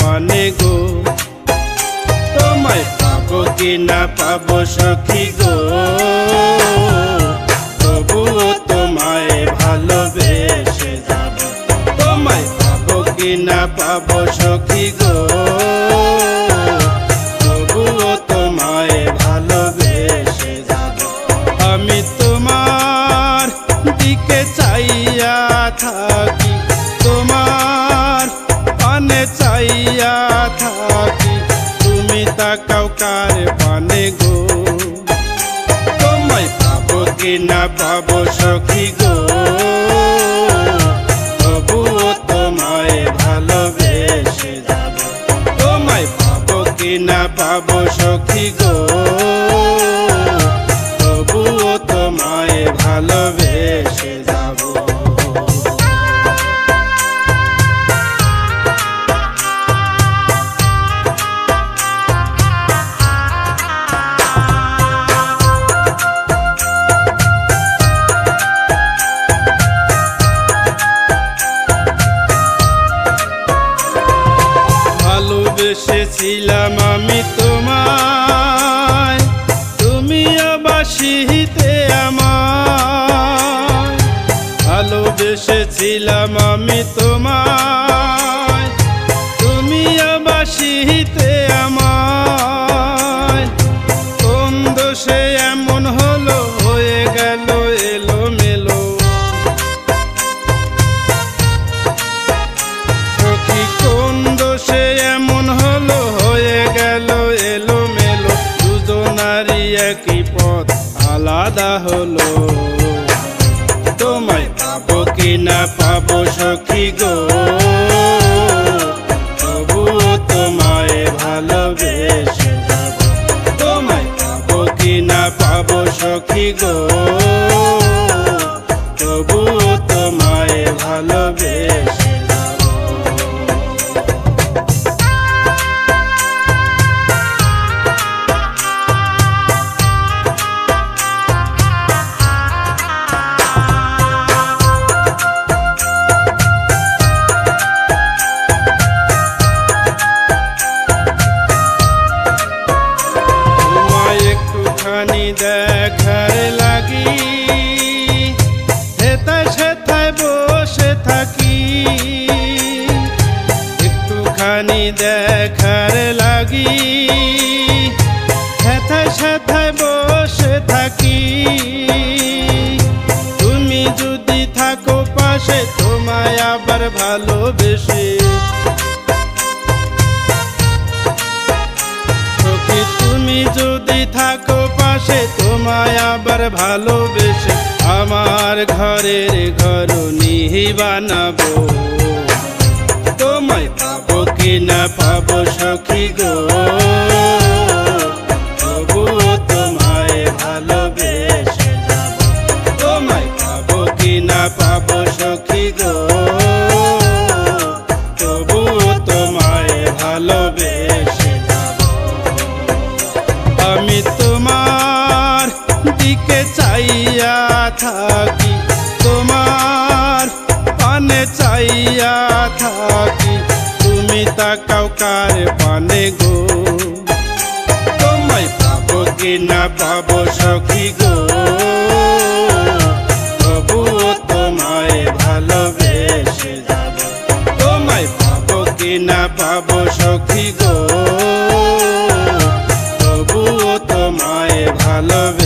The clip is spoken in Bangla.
পানে গো। তোমায় পাবো কি না পাবো সখী গো, তবুও তোমায় ভালোবেসে যাব। তোমায় পাবো কি না পাবো সখী গো, তবুও তোমায় ভালোবেসে যাব। আমি তোমার দিকে চাইয়া থাকি, তোমার পানে চাইয়া থাকি, তুমি তাকাও কার পানে গো। তোমায় পাবো কি না পাবো সখী গো, তবুও তোমায় ভালোবেসে যাব। তোমায় পাবো কি না পাবো সখী গো, তবুও তোমায় ভালোবেসে যাব। ভালোবেসেছিলাম আমি তোমায়, তুমিও বাসিতে আমায়। ভালোবেসেছিলাম আমি তোমায়, তুমিও বাসিতে আমায়। কোন দোষে এমন হলো, হয়ে গেল এলোমেলো সখী। কোন দোষে এমন হলো, হয়ে গেল এলোমেলো, দুজনারই একই পথ আলাদা হলো। তোমায় পাবো কি না পাবো সখী গো, তবুও তোমায় ভালোবেসে যাব। তোমায় পাবো কি না পাবো সখী গো, তবুও তোমায় ভালোবেসে যাব। দেখার লাগি হেথায় সেথায় বসে থাকি, একটুখানি দেখার লাগি হেথায় সেথায় বসে থাকি। তুমি যদি থাকো পাশে, তোমায় আবার ভালোবেসে সখী। তুমি যদি থাকো পাশে, তোমায় আবার ভালোবেসে আমার ঘরের ঘরণী বানাবো। তোমায় পাবো কি না পাবো সখী গো, তবুও তোমায় ভালোবেসে যাব। তোমায় পাবো কি না পাবো সখী গো, তবুও তোমায় ভালোবেসে যাব। আমি তোমার দিকে চাইয়া থাকি, তোমার পানে চাইয়া থাকি, তুমি তাকাও কার পানে গো। তোমায় পাবো কি না পাবো সখী গো, তবুও তোমায় ভালোবেসে যাব। তোমায় পাবো কি না পাবো সখী গো, তবুও তোমায় ভালোবেসে